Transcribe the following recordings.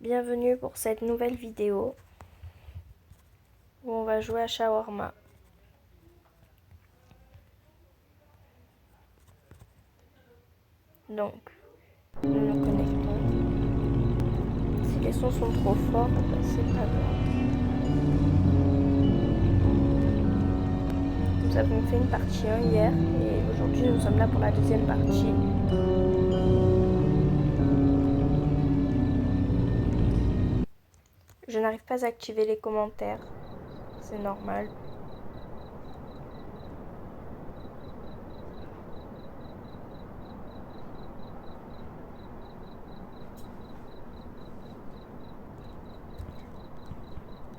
Bienvenue pour cette nouvelle vidéo où on va jouer à Shawarma. Donc, nous nous connectons. Si les sons sont trop forts, bah, c'est pas grave. Nous avons fait une partie 1 hier et aujourd'hui nous sommes là pour la deuxième partie. Je n'arrive pas à activer les commentaires, c'est normal.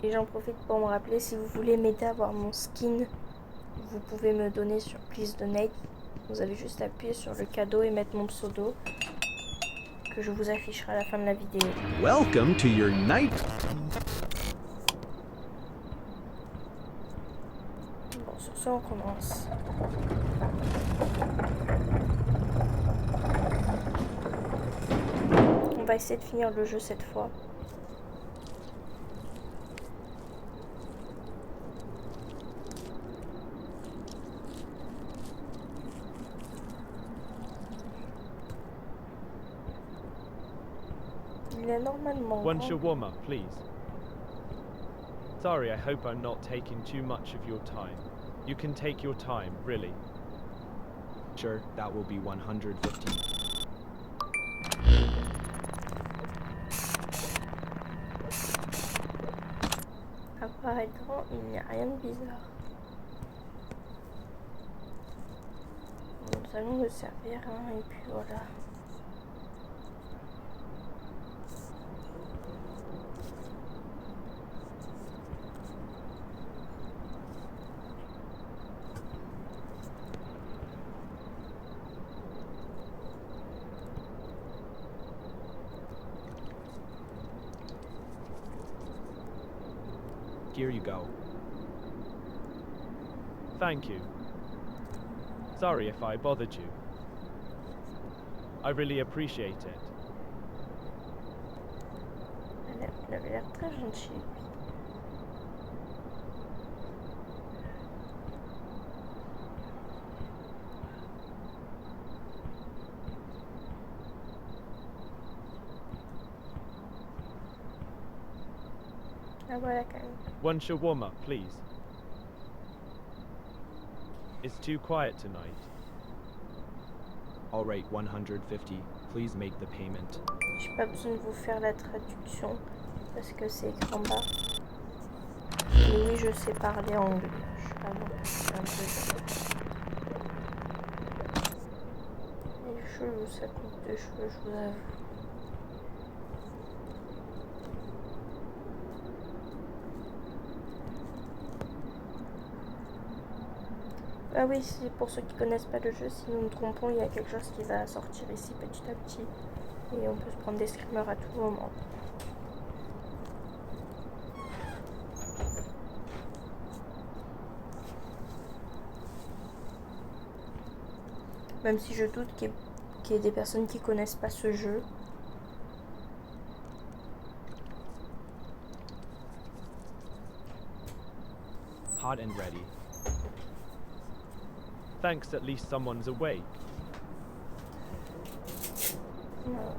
Et j'en profite pour me rappeler, si vous voulez m'aider à avoir mon skin, vous pouvez me donner sur Please Donate. Vous avez juste à appuyer sur le cadeau et mettre mon pseudo que je vous afficherai à la fin de la vidéo. Welcome to your night. Bon, sur ce, on commence. On va essayer de finir le jeu cette fois. Il est normalement One grand. shawarma, please. Sorry, I hope I'm not taking too much of your time. You can take your time, really. Sure, that will be 150. Apparaît grand, il n'y a rien de bizarre. Nous allons le servir, hein, et puis voilà. Here you go. Thank you. Sorry if I bothered you. I really appreciate it. Il avait l'air très gentil. Ah voilà quand même. One shawarma, please. It's too quiet tonight. All right, 150. Please make the payment. J'ai pas besoin de vous faire la traduction parce que c'est écran bas. Et oui, je sais parler anglais. Je suis pas non plus un peu. Les cheveux, ça coupe de cheveux, je vous avoue. Ah oui, c'est pour ceux qui connaissent pas le jeu, si nous nous trompons, il y a quelque chose qui va sortir ici petit à petit. Et on peut se prendre des screamers à tout moment. Même si je doute qu'il y ait des personnes qui connaissent pas ce jeu. Hot and ready. Thanks, at least someone's awake. Non.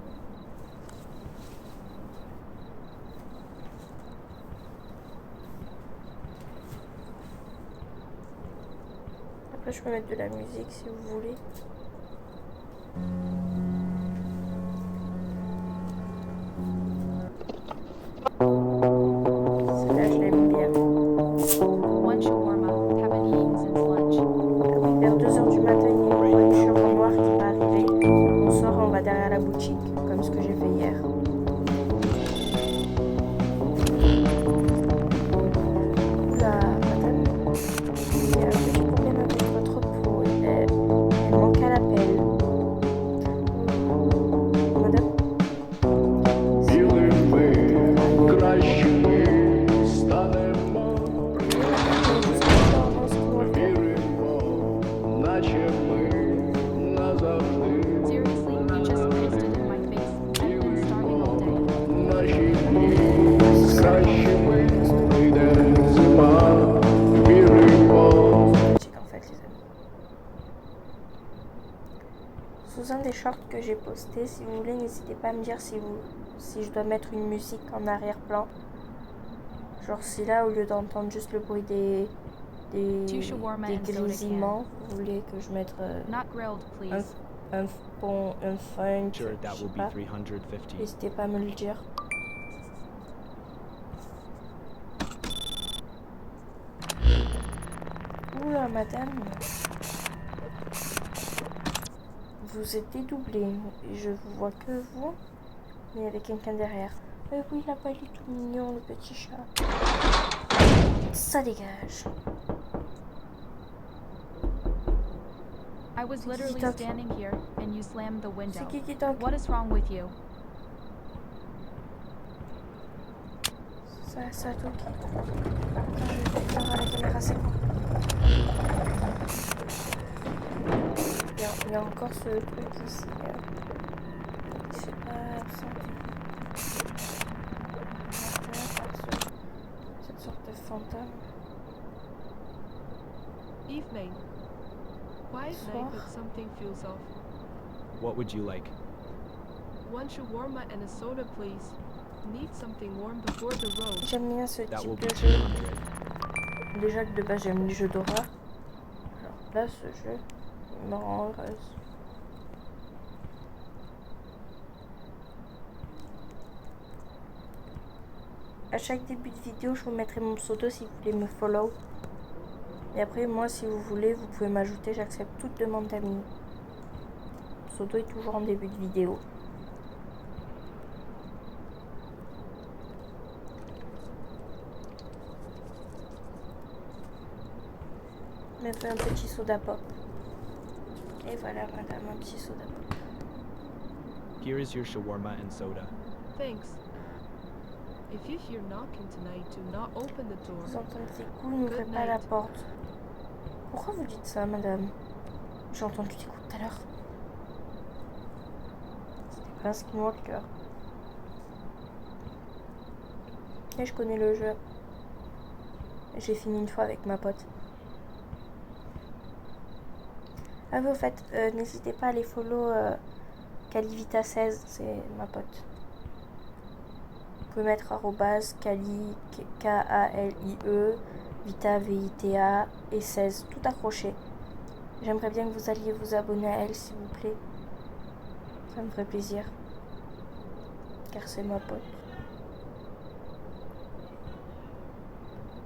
Après, je peux mettre de la musique si vous voulez. Celle-là, je l'aime bien. One shawarma, have been eating since lunch. Ah oui, vers 2h du matin, il y a une voiture en noir qui va arriver. On sort et on va derrière la boutique, comme ce que j'ai fait hier. Oula, madame, il y a un petit problème avec votre peau. Elle manque à la En fait, les amis. Sous un des shorts que j'ai posté, si vous voulez, n'hésitez pas à me dire si je dois mettre une musique en arrière-plan. Genre si là, au lieu d'entendre juste le bruit des Two shawarma and soda grésillements, vous voulez que je mette Not grilled, please. un funk, Sure, that je sais will be pas. 350. N'hésitez pas à me le dire. Oula, madame. Vous êtes dédoublé. Je vous vois que vous, mais avec quelqu'un derrière. Oui, là-bas, il est tout mignon, le petit chat. Ça dégage. I was literally Kiki-toc. standing here and you slammed the window. C'est Kiki-toc. What is wrong with you? Ça toque. Attends, je vais faire à la caméra, c'est bon. Il y a encore ce truc ici. Je sais pas, cette sorte de fantôme. Evening. Quiet night, Bonsoir. but something feels off. What would you like? One shawarma and a soda, please. Need something warm before the road. J'aime bien ce That will type be de jeu. 200. Déjà que de base j'aime les jeux d'horreur. Alors là, ce jeu me rend heureuse. À chaque début de vidéo, je vous mettrai mon pseudo si vous voulez me follow. Et après, moi, si vous voulez, vous pouvez m'ajouter. J'accepte toute demande d'amis. Le pseudo est toujours en début de vidéo. Je mettrai un petit soda pop. Et voilà, madame, un petit soda pop. Here is your shawarma and soda. Thanks. If you hear knocking tonight, do not open the Vous door. entendez des coups, n'ouvrez pas la porte. Pourquoi vous dites ça, madame? J'ai entendu des coups tout à l'heure. C'était pas ce qui me rend le cœur. Et je connais le jeu. J'ai fini une fois avec ma pote. Ah oui, au fait, n'hésitez pas à les follow Calivita16, c'est ma pote. Vous pouvez mettre @Kali, K-A-L-I-E, Vita, V-I-T-A, et 16, tout accroché. J'aimerais bien que vous alliez vous abonner à elle, s'il vous plaît. Ça me ferait plaisir. Car c'est ma pote.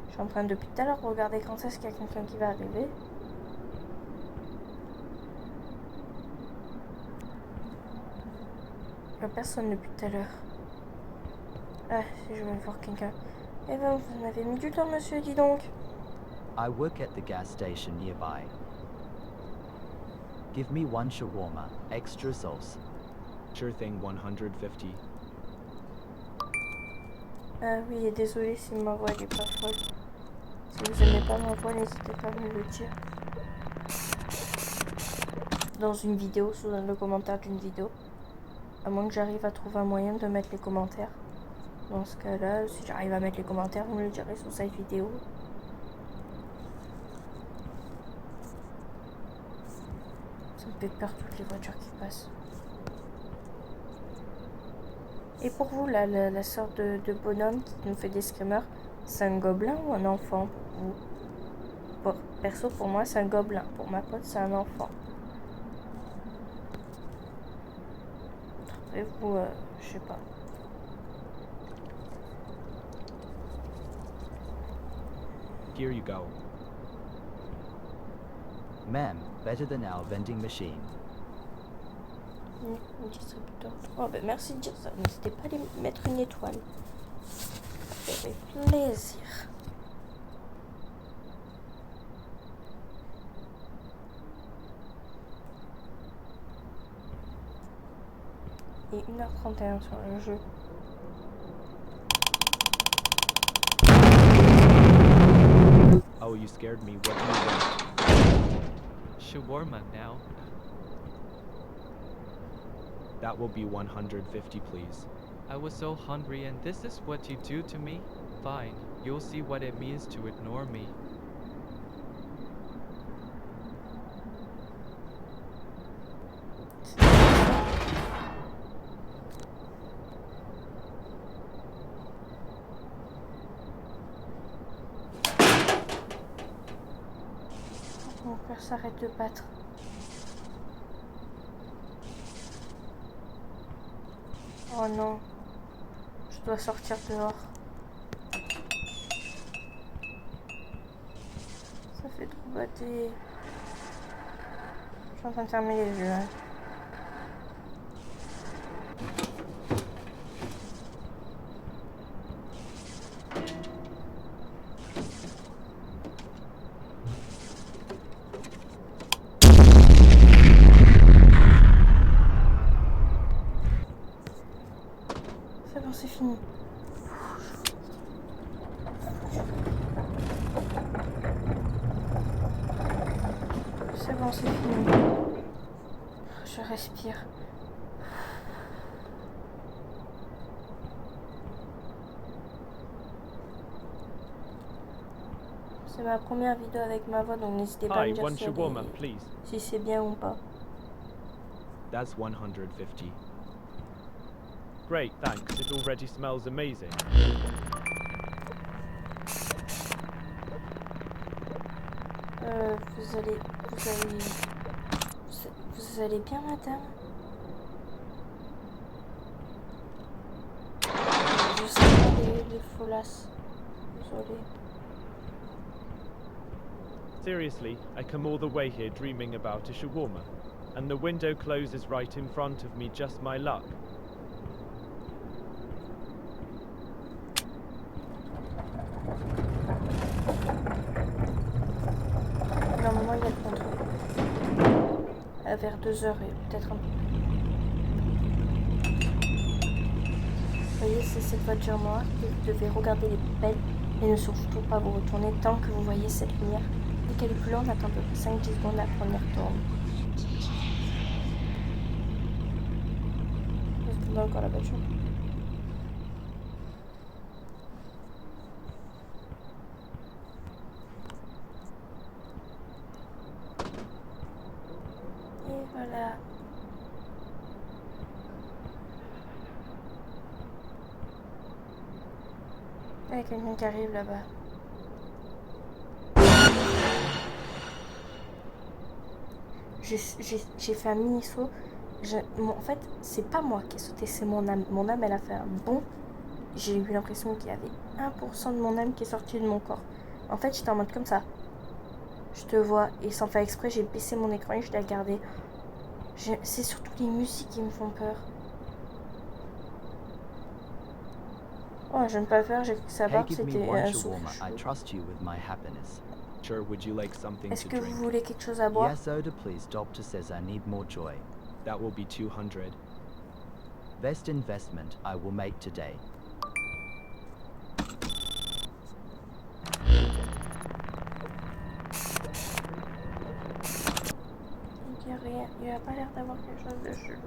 Je suis en train depuis tout à l'heure de regarder quand est-ce qu'il y a quelqu'un qui va arriver. Il n'y a personne depuis tout à l'heure. Ah, si je veux voir quelqu'un. Eh ben, vous m'avez mis du temps, monsieur, dis donc. I work at the gas station nearby. Give me one shawarma, extra sauce. Sure thing, 150. Ah oui, et désolé si ma voix n'est pas folle. Si vous aimez pas ma voix, n'hésitez pas à me le dire. Dans une vidéo, sous le commentaire d'une vidéo. À moins que j'arrive à trouver un moyen de mettre les commentaires. Dans ce cas-là, si j'arrive à mettre les commentaires, vous me le direz sous cette vidéo. Ça me fait peur toutes les voitures qui passent. Et pour vous, la sorte de bonhomme qui nous fait des screamers, c'est un gobelin ou un enfant pour vous? Perso, pour moi, c'est un gobelin. Pour ma pote, c'est un enfant. Et vous, je sais pas. Here you go. Ma'am, better than our vending machine. Un distributeur. Oh, ben merci de dire ça. N'hésitez pas à aller mettre une étoile. Ça fait plaisir. Et 1h31 sur le jeu. Oh, you scared me. What do you want? Shawarma now. That will be 150, please. I was so hungry, and this is what you do to me? Fine, you'll see what it means to ignore me. Mon père s'arrête de battre. Oh non, je dois sortir dehors. Ça fait trop battre. Je suis en train de fermer les yeux. Hein. C'est bon, c'est fini. C'est bon, c'est fini. Je respire. C'est ma première vidéo avec ma voix, donc n'hésitez pas à me Hi, dire one si, elle shawarma, est- please. si c'est bien ou pas. That's 150. Great, thanks. It already smells amazing. Vous allez bien, madame? Je sais pas les folasses. Désolée. Seriously, I come all the way here dreaming about a shawarma, and the window closes right in front of me, just my luck. Normalement, il y a le contrôle. Vers 2 heures et peut-être un peu. Vous voyez, c'est cette voiture noire que vous devez regarder les poubelles et ne surtout pas vous retourner tant que vous voyez cette lumière. Dès qu'elle est plus là, on attend à peu près 5-10 secondes après on y retourne. Est-ce qu'on a encore la voiture? Et voilà. Il y a quelqu'un qui arrive là-bas. J'ai fait un mini-saut. En fait, c'est pas moi qui ai sauté, c'est mon âme. Mon âme, elle a fait un bond. J'ai eu l'impression qu'il y avait 1% de mon âme qui est sortie de mon corps. En fait, j'étais en mode comme ça. Je te vois, et sans faire exprès, j'ai baissé mon écran et je l'ai regardé. C'est surtout les musiques qui me font peur. Oh, j'aime pas faire, j'ai cru que sa Hey, barbe give me c'était one un shawarma. souffle. I trust you with my happiness. Sure, would you like something Est-ce to que vous drink? voulez quelque chose à boire? Yes, soda, please. Doctor says I need more joy. That will be 200. Best investment I will make today. Il y a rien, il a pas l'air d'avoir quelque chose de chelou.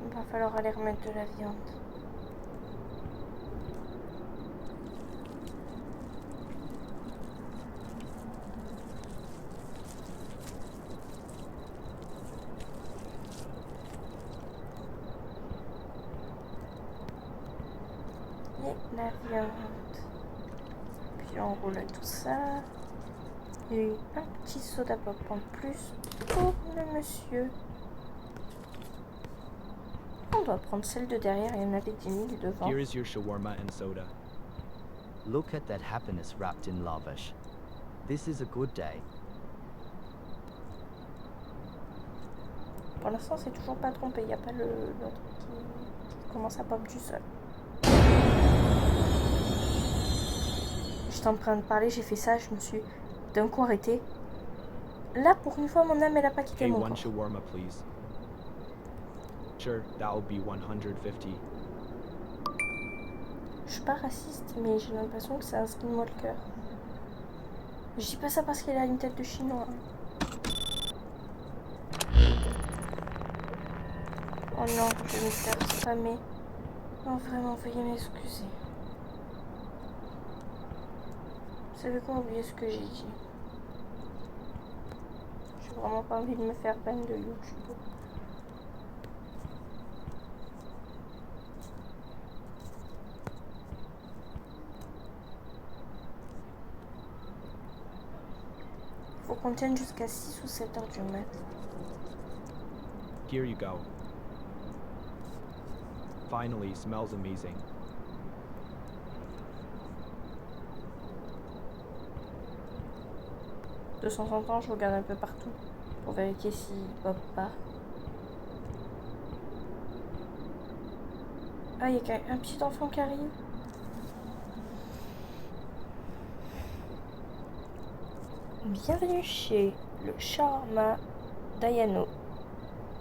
Il va falloir aller remettre de la viande. Et la viande. Puis on roule tout ça. Il y a eu un petit soda pop en plus pour le monsieur. On doit prendre celle de derrière, il y en avait 10 000 devant. Here is your shawarma and soda. Look at that happiness wrapped in lavish. This is a good day. Pour l'instant, c'est toujours pas trompé, il n'y a pas le truc qui commence à pop du sol. J'étais en train de parler, j'ai fait ça, je me suis d'un coup arrêtée. Là, pour une fois, mon âme, elle a pas quitté Hey, mon one corps. shawarma, please. Sure, that'll be 150. Je suis pas raciste, mais j'ai l'impression que c'est un skin moi le cœur. Je dis pas ça parce qu'elle a une tête de chinois. Oh non, je vais me faire spammer. Non, vraiment, veuillez m'excuser. Vous savez quoi, oubliez ce que j'ai dit. J'ai vraiment pas envie de me faire peine de YouTube. Faut qu'on tienne jusqu'à 6 ou 7 heures du mat. Here you go. Finally, smells amazing. De temps en temps, je regarde un peu partout pour vérifier s'il pop pas. Ah, il y a un petit enfant qui arrive. Bienvenue chez le shawarma d'Ayano.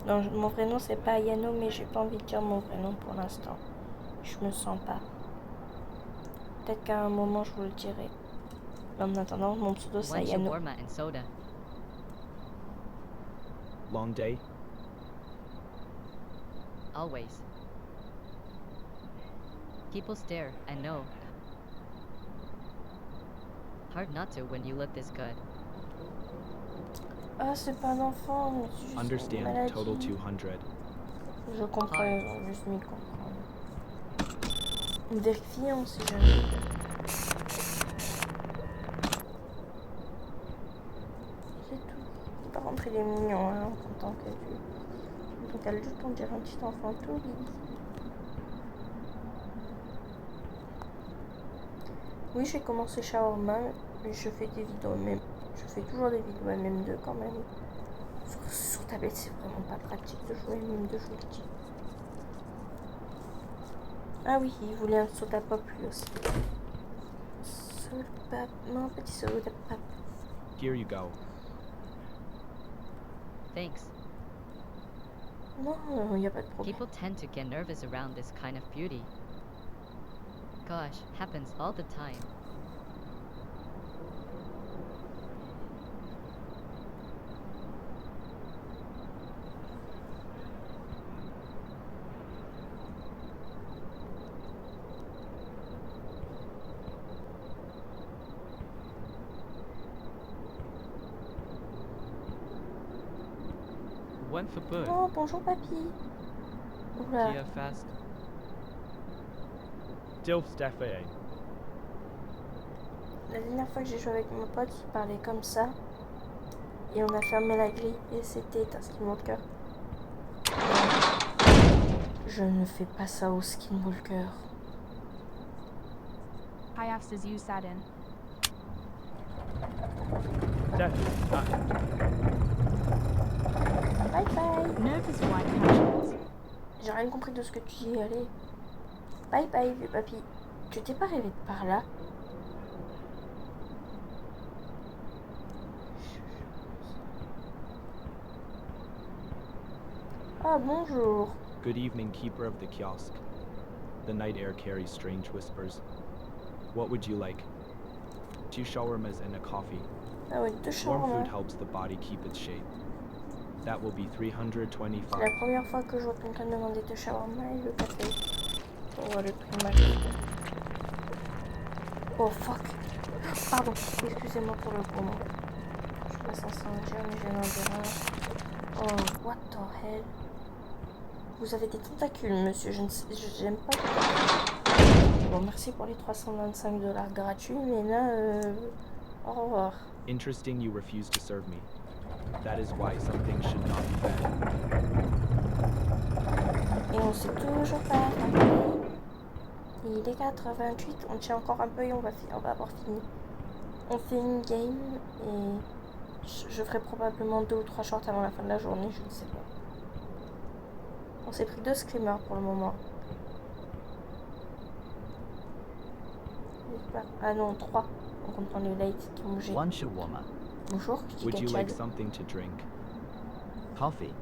Non, mon vrai nom c'est pas Ayano, mais j'ai pas envie de dire mon vrai nom pour l'instant. Je me sens pas. Peut-être qu'à un moment je vous le dirai. Mais en attendant, mon pseudo c'est One Ayano. shawarma and soda. Long day? Always. People stare, I know. Hard not to when you look this good. Ah, c'est pas un enfant, mais c'est juste une Understand, maladie. total 200. Je comprends, ils ont juste mis comprendre. Vérifier, on sait jamais. C'est tout. Par contre, il est mignon, hein, en tant qu'adulte. Donc, adulte, on dirait un petit enfant tout mignon. Oui, j'ai commencé shawarma, mais je fais des vidéos même. Je fais toujours des vidéos MM2 quand même. Sur tablette, c'est vraiment pas pratique de jouer MM2, je vous le dis. Ah oui, il voulait un soda pop lui aussi. Soda pop, non, petit soda pop. Here you go. Thanks. Non, il n'y a pas de problème. People tend to get nervous around this kind of beauty. Gosh, happens all the time. One for Bird. Oh, bonjour papy. Oula. Kia fast. Dilf's Defé. La dernière fois que j'ai joué avec mon pote, il parlait comme ça. Et on a fermé la grille et c'était un skinwalker. Je ne fais pas ça au skinwalker. Hyafs is you, Sadin. Defy, active. Bye bye. Nerve is white passions. J'ai rien compris de ce que tu dis, allez. Bye bye, vieux papy. Tu t'es pas rêvé de par là? Ah, bonjour. Good evening, keeper of the kiosk. The night air carries strange whispers. What would you like? 2 shawarmas and a coffee. Ah ouais, deux Warm shawarma. food helps the body keep its shape. That will be C'est 325. la première fois que je vois quelqu'un demander deux shawarma et le café. Pour voir le prix max. Oh fuck. Pardon, excusez-moi pour le gros mot. Je suis pas censée en dire, mais j'ai un terrain. Oh, what the hell. Vous avez des tentacules, monsieur. Je ne sais, j'aime pas. Bon, merci pour les 325 $ gratuits, mais là, au revoir. Interesting you refuse to serve me. That is why some things should not be fed. Et on s'est toujours pas attrapé. Il est 4h28, on tient encore un peu et on va avoir fini. On fait une game et je ferai probablement 2 ou 3 shorts avant la fin de la journée, je ne sais pas. On s'est pris 2 screamers pour le moment. Ah non, 3. En comptant les lights qui ont bougé. One shawarma. Bonjour, je Would you dis like Chad. something to drink? Coffee.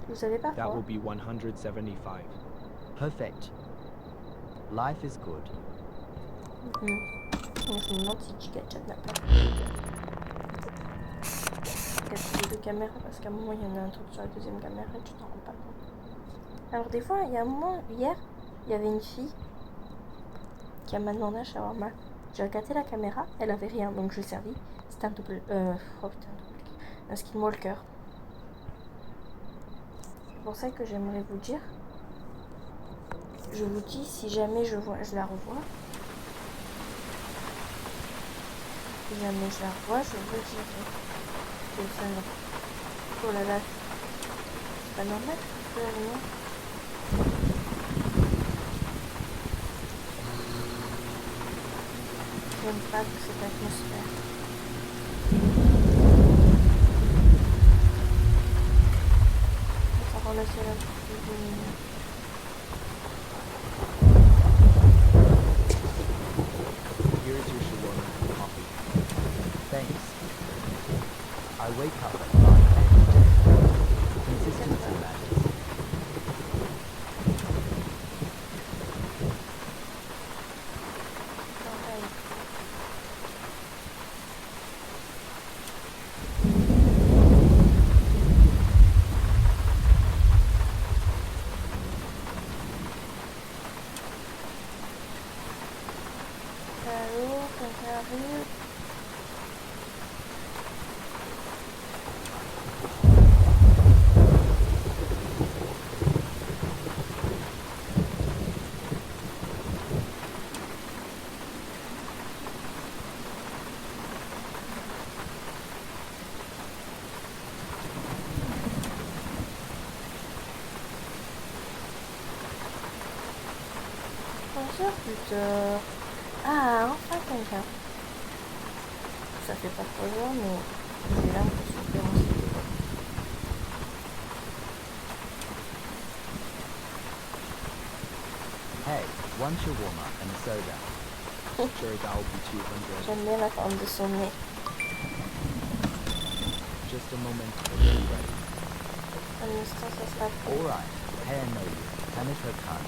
Vous savez pas That quoi? will be 175. Perfect. Life is good. Je me demande si Chica Chat n'a pas. les deux caméras parce qu'à un moment il y en a un truc sur la deuxième caméra et tu t'en rends pas compte. Alors des fois, il y a un moment, hier, il y avait une fille qui a demandé un shawarma. J'ai regardé la caméra, elle avait rien, donc je l'ai servi. C'était un double... un skinwalker. C'est pour ça que j'aimerais vous dire. Je vous dis, si jamais je la revois. Si jamais je la revois, je vous dirai que ça non. Oh là là. C'est pas normal, c'est pas rien. J'aime pas cette atmosphère. Ça rend la salle un peu plus lumineuse. Here is your shawarma and coffee. Thanks. I wake up at 9 every day. Consistency matters. Pareil. Allô, quand j'arrive. Bonjour, putain. Ah, enfin quelqu'un. Ça fait pas trop loin, mais j'ai l'impression que on s'est dit. Hey, one shawarma and a soda. Sure, that will be 200. J'aime bien la forme de son nez. Just a moment, I'll be ready. Un instant, ça sera fait. Alright, hey, I know you. Kanito Khan.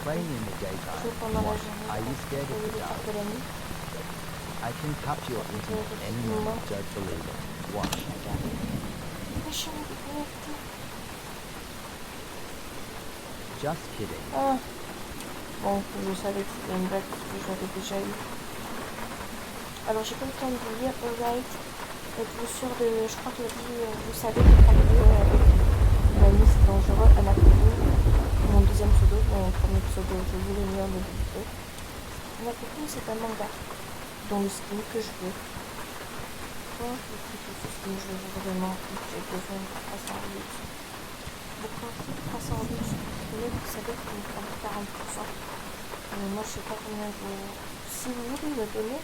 Playing in the daytime. Joue pendant la What? journée. Are you scared Au of lieu the de faire dark? de la nuit. I can cut your internet any moment, don't believe it. Watch. Regardez. Mais je suis connectée. Just kidding. Ah. Bon, je savais que c'était une blague parce que j'avais déjà eu. Alors j'ai pas eu le temps de vous lire. Alright. Êtes-vous sûr de... Je crois qu'il a dit... vous savez que prendre la nuit c'est dangereux. À la copine. Mon deuxième pseudo. Mon premier pseudo. Je vous l'ai mis en mobilité. La copine c'est un manga. Dont le skin que je veux. Bon, je vais plutôt ce skin. Je veux vraiment. J'ai besoin de 300 luxe. Le principe 300 luxe. Vous savez qu'il me prend 40%. Mais moi je sais pas combien vous... Si vous voulez me donner,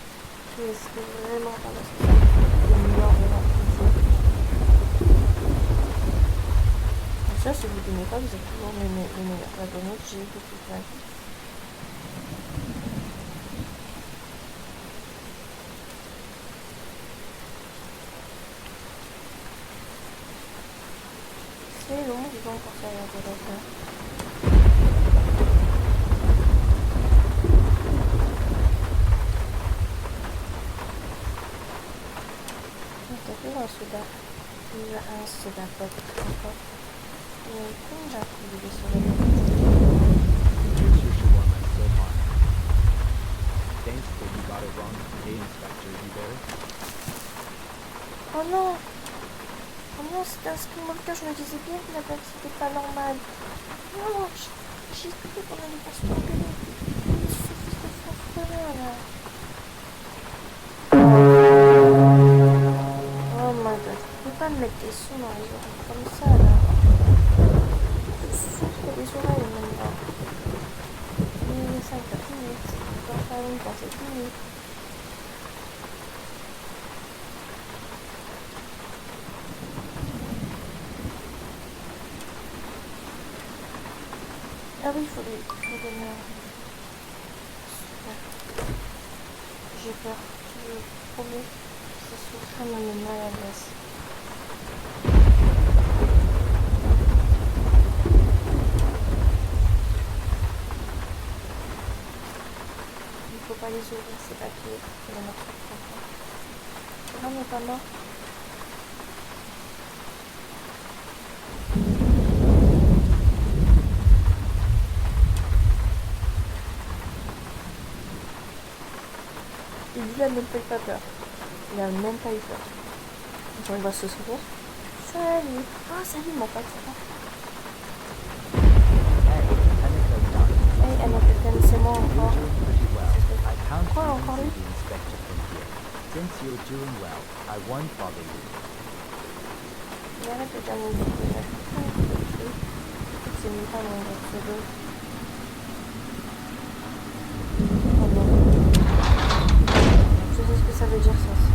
je serais vraiment pas parce que ça me millions de ça, si vous ne donnez pas, vous êtes toujours les meilleurs abonnés que j'ai eu depuis plein de temps. C'est long, disons, pour faire la télé. Un soda pop encore. Et comme j'ai trouvé sur le Here's your shawarma and so hot. Thanks, but you got it wrong. Hey, Inspector, you there? Oh non! Oh non, c'était un skinwalker, je me disais bien que la blague c'était pas normal. Non, j'ai cru qu'on allait pas se tomber. Ce fils de fanfrein là. Oh my god, tu peux pas me mettre des sons dans les oreilles comme ça là. Je souffre les oreilles maintenant. Mais ça va finir. Dans pas longtemps, c'est fini. Ah oui, il faut donner un... Super. J'ai peur. Je promets que ce souffre me met mal à l'aise. Il faut pas les ouvrir, ces papiers. C'est la marque de. Non, mais pas mort. il a même pas peur. Il a même pas eu peur. Quand il va se sourire. Salut. Ah, salut mon pote. Hey, Kaneko Duck. Hey, elle m'appelle, c'est moi You're encore. doing pretty well. I can't Quoi, even encore see lui? the inspector from here. Since you're doing well, I won't bother you. Il arrête de dire mon petit c'est même pas mon pseudo. Oh non. Je sais ce que ça veut dire ça aussi.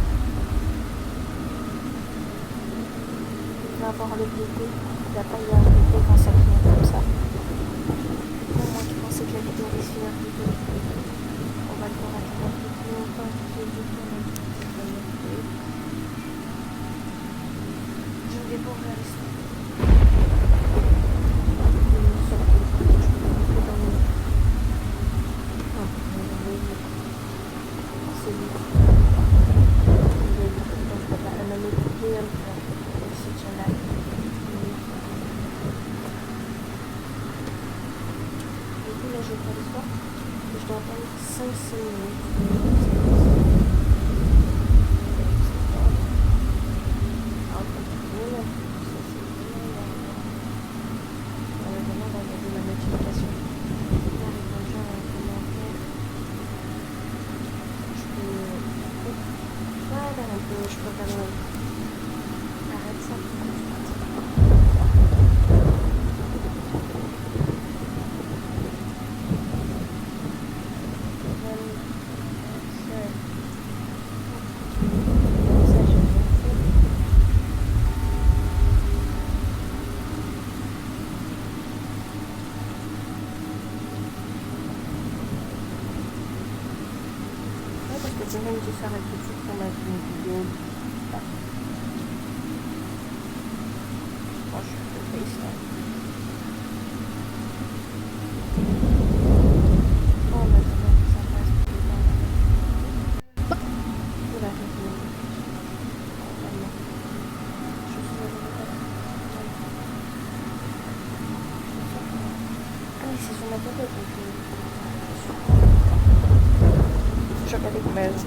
Il va avoir le BP. Il va pas y avoir le BP quand ça finit comme ça. Moi qui pensais que la vidéo allait se finir plus tôt. On va le voir attendre plus longtemps. Je vais pas ouvrir ici. Je dois attendre 5-6 minutes. Je peux faire arrête ça. Parce que j'ai même dû faire un petit truc pour mettre une vidéo. Moi, je suis de FaceTime. Oh, maintenant, ça passe plus loin. Oula, je suis vraiment. Je suis ah oui, c'est sur ma tablette, donc je regardais combien elles ont fait.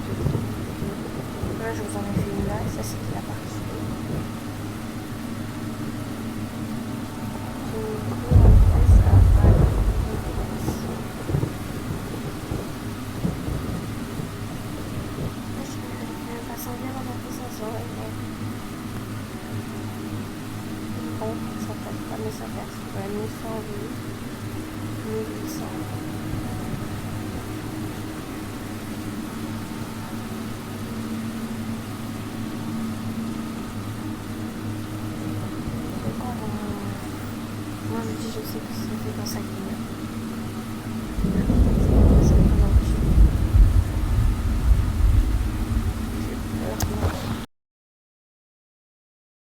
Là, je vous en ai fait une là, et ça, c'était la partie. Bon, ça passe pas, mais ça passe. Ouais, 1100 vues. 1800. Moi je dis je sais que c'est fait dans 5 minutes.